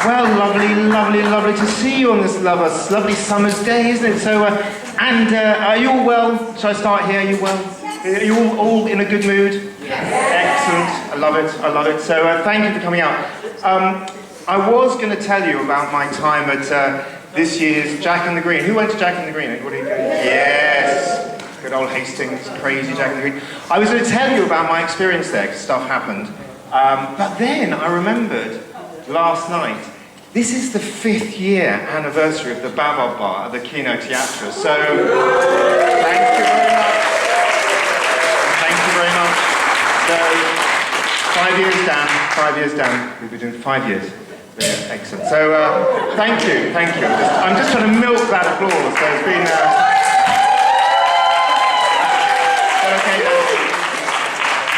Well, lovely to see you on this lovely summer's day, isn't it? So, are you all well? Shall I start here? Are you well? Are you all in a good mood? Yes. Excellent. I love it. So, thank you for coming out. I was going to tell you about my time at this year's Jack and the Green. Who went to Jack and the Green? Anybody? Yes. Good old Hastings, crazy Jack and the Green. I was going to tell you about my experience there, because stuff happened. But then I remembered last night, this is the 5th year anniversary of the Bavard Bar at the Kino Teatro. So, thank you very much. Thank you very much. So, 5 years down. We've been doing 5 years. Yeah, excellent. So, thank you. I'm just trying to milk that applause. So it's been... okay.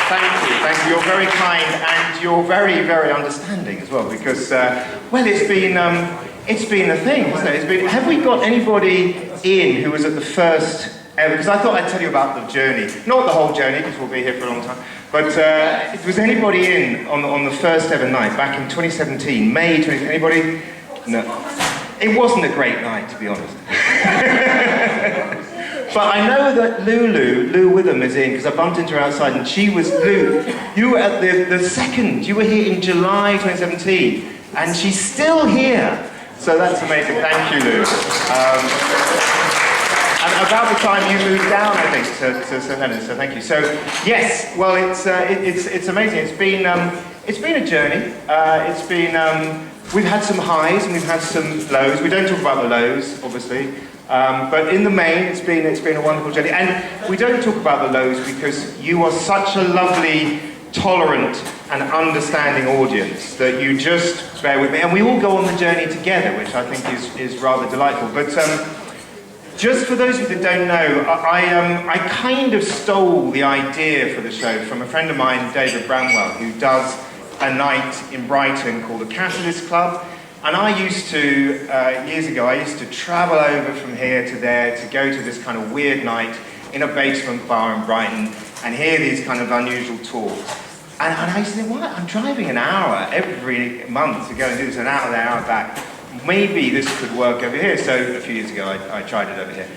Thank you. You're very kind, and you're very, very understanding as well. Because, well, it's been a thing, hasn't it? Have we got anybody in who was at the first ever? Because I thought I'd tell you about the journey, not the whole journey, because we'll be here for a long time. But was anybody in on the first ever night back in 2017, May 20? Anybody? No. It wasn't a great night, to be honest. But I know that Lou Witham is in, because I bumped into her outside, and she was, Lou, you were at the second, you were here in July 2017, and she's still here. So that's amazing, thank you, Lou. And about the time you moved down, I think, to St. Leonard's, so thank you. So, yes, well, it's amazing. It's been a journey. We've had some highs and we've had some lows. We don't talk about the lows, obviously. But in the main, it's been a wonderful journey. And we don't talk about the lows because you are such a lovely, tolerant and understanding audience that you just bear with me. And we all go on the journey together, which I think is rather delightful. But just for those of you that don't know, I kind of stole the idea for the show from a friend of mine, David Bramwell, who does a night in Brighton called the Catalyst Club. And I used to, years ago, I used to travel over from here to there to go to this kind of weird night in a basement bar in Brighton and hear these kind of unusual talks. And I used to think, what? I'm driving an hour every month to go and do this, an hour there, hour back. Maybe this could work over here. So a few years ago, I tried it over here.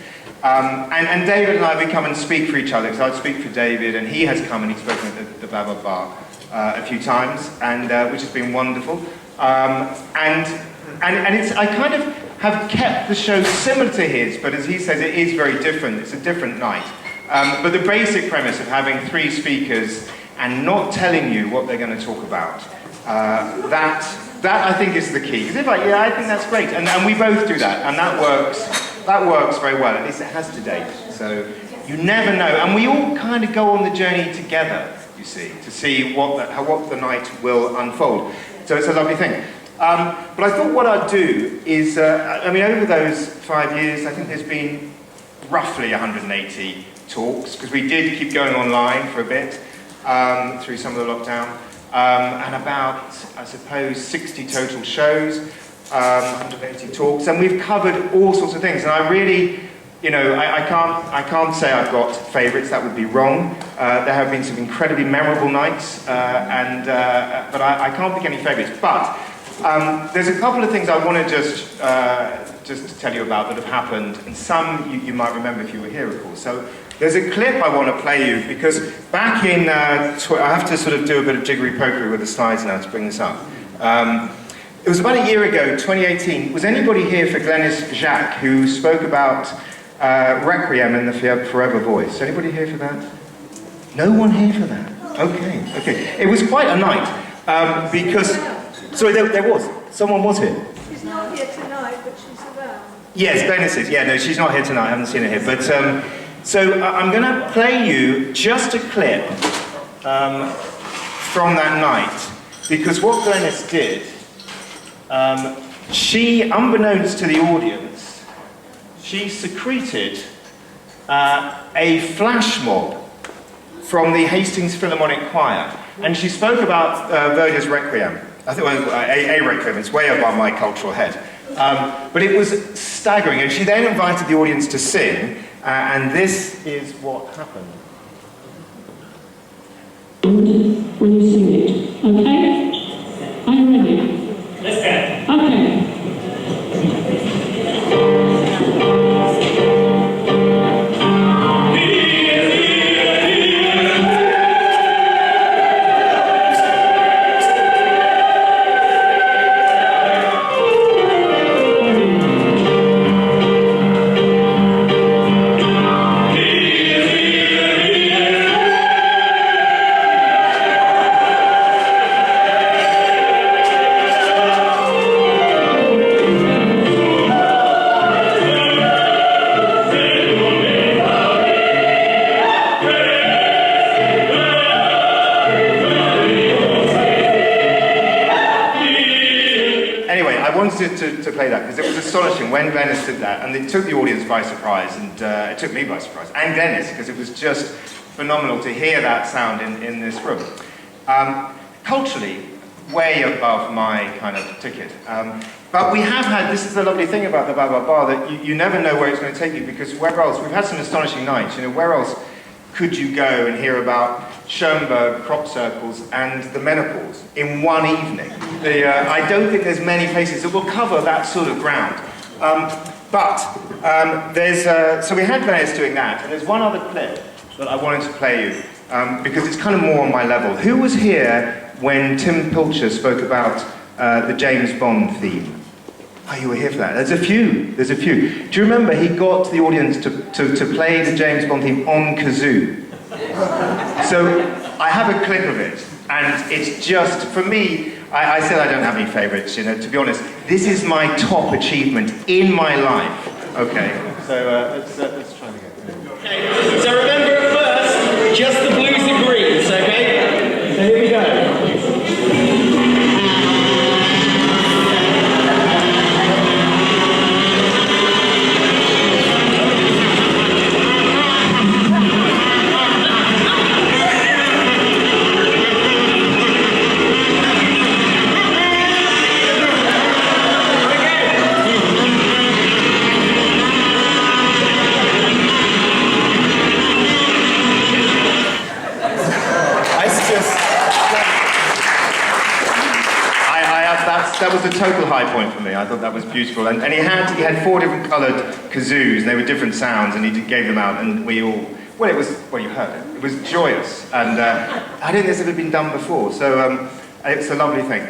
And David and I, we come and speak for each other, because I'd speak for David, and he has come and he's spoken at the Bavard Bar a few times, and which has been wonderful. And I kind of have kept the show similar to his, but as he says, it is very different. It's a different night. But the basic premise of having 3 speakers and not telling you what they're going to talk about, that I think is the key. Because I think that's great, and we both do that, and that works very well. At least it has to date. So you never know, and we all kind of go on the journey together. You see, to see what the night will unfold. So it's a lovely thing. But I thought what I'd do is, over those 5 years, I think there's been roughly 180 talks, because we did keep going online for a bit through some of the lockdown, and about, I suppose, 60 total shows, 180 talks, and we've covered all sorts of things. And I really, I can't say I've got favourites. That would be wrong. There have been some incredibly memorable nights, but I can't pick any favourites. But there's a couple of things I want to just to tell you about that have happened, and some you might remember if you were here, of course. So there's a clip I want to play you, because back in, I have to sort of do a bit of jiggery-pokery with the slides now to bring this up. It was about a year ago, 2018. Was anybody here for Glenys Jacques, who spoke about Requiem in the Forever Voice? Anybody here for that? No one here for that? Okay. It was quite a night, because... Sorry, there was. Someone was here. She's not here tonight, but she's around. Yes, Glenys is. Yeah, no, she's not here tonight. I haven't seen her here. But, so I'm going to play you just a clip from that night, because what Glenys did, she, unbeknownst to the audience, she secreted a flash mob from the Hastings Philharmonic Choir, and she spoke about Verdi's Requiem. I think it was a Requiem. It's way above my cultural head. But it was staggering, and she then invited the audience to sing, and this is what happened. When you sing it, okay? Are you ready? Let's go. Anyway, I wanted to play that because it was astonishing when Glenys did that, and it took the audience by surprise, and it took me by surprise, and Glenys, because it was just phenomenal to hear that sound in this room. Culturally, way above my kind of ticket. But we have had, this is the lovely thing about the Bavard Bar, that you never know where it's going to take you, because where else, we've had some astonishing nights, where else could you go and hear about Schoenberg, crop circles, and the menopause in one evening? I don't think there's many places that will cover that sort of ground. So we had Glenys doing that, and there's one other clip that I wanted to play you, because it's kind of more on my level. Who was here when Tim Pilcher spoke about the James Bond theme? Oh, you were here for that. There's a few. Do you remember he got the audience to play the James Bond theme on kazoo? So I have a clip of it, and it's just, for me, I said I don't have any favourites, to be honest. This is my top achievement in my life. Okay, so let's try it again. Okay, so remember at first, just the blues and greens, okay? So here we go. That was a total high point for me. I thought that was beautiful. And he had 4 different coloured kazoos, and they were different sounds, and he gave them out, and we all, you heard it. It was joyous, and I don't think it's ever been done before, so it's a lovely thing.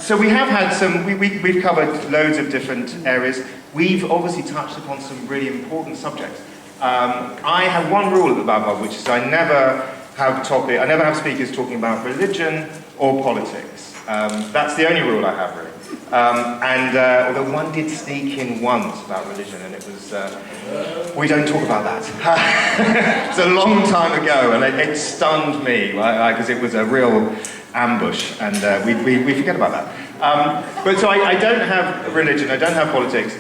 So we have had some, we've covered loads of different areas. We've obviously touched upon some really important subjects. I have one rule at the Bavard, which is I never have speakers talking about religion or politics. That's the only rule I have, really. Although one did sneak in once about religion, and it was, we don't talk about that. It's a long time ago, and it stunned me, because it was a real ambush, and we forget about that. But so I don't have religion, I don't have politics,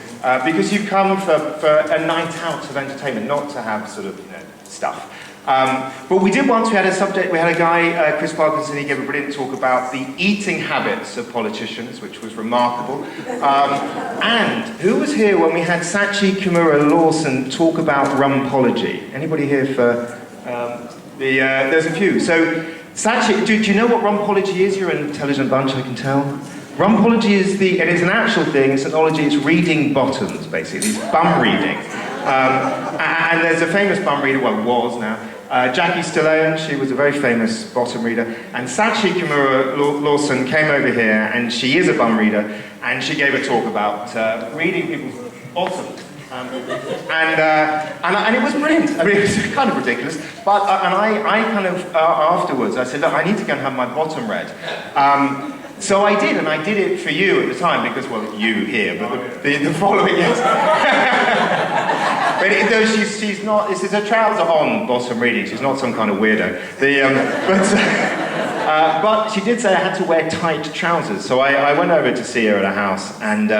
because you come for a night out of entertainment, not to have sort of, stuff. But we did once, we had a guy, Chris Parkinson, he gave a brilliant talk about the eating habits of politicians, which was remarkable. And who was here when we had Sachi Kimura Lawson talk about rumpology? Anybody here for there's a few. So, Sachi, do you know what rumpology is? You're an intelligent bunch, I can tell. Rumpology is and it's an actual thing, it's an ology, it's reading bottoms, basically, it's bum reading. And there's a famous bum reader, well, was now, Jackie Stallone, she was a very famous bottom reader, and Sachi Kimura Lawson came over here, and she is a bum reader, and she gave a talk about reading people's bottoms. And it was brilliant. I mean, it was kind of ridiculous, but I kind of afterwards I said, look, I need to go and have my bottom read. So I did, and I did it for you at the time, because, well, you here, but the following years. But she's not, this is a trouser on bottom reading, she's not some kind of weirdo. But she did say I had to wear tight trousers, so I went over to see her at her house, and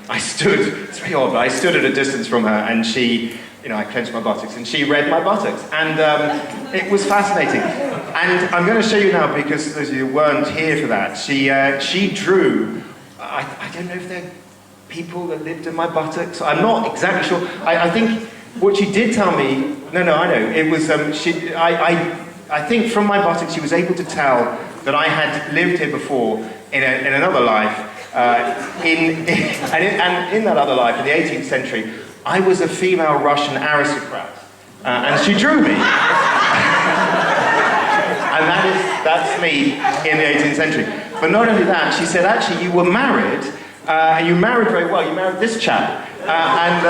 I stood, it's very odd, but I stood at a distance from her, and she, I clenched my buttocks, and she read my buttocks, and it was fascinating. And I'm going to show you now, because those of you who weren't here for that, she drew, I don't know if they're people that lived in my buttocks, I'm not exactly sure. I think what she did tell me, no, I know, it was, I think from my buttocks she was able to tell that I had lived here before in another life, and in that other life, in the 18th century, I was a female Russian aristocrat, and she drew me. And that's me in the 18th century. But not only that, she said, actually, you were married, and you married very well. You married this chap, and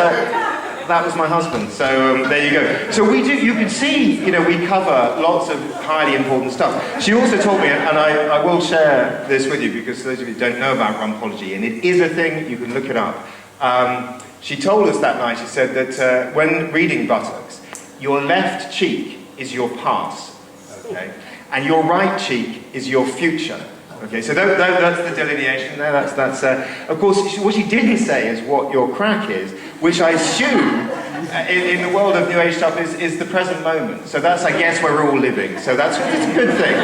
that was my husband. So there you go. So we do. You can see, we cover lots of highly important stuff. She also told me, and I will share this with you because those of you who don't know about rumpology, and it is a thing. You can look it up. She told us that night. She said that when reading buttocks, your left cheek is your past, okay? And your right cheek is your future. Okay, so that's the delineation there. Of course, what she didn't say is what your crack is, which I assume in the world of New Age stuff is the present moment. So that's, I guess, where we're all living. So it's a good thing.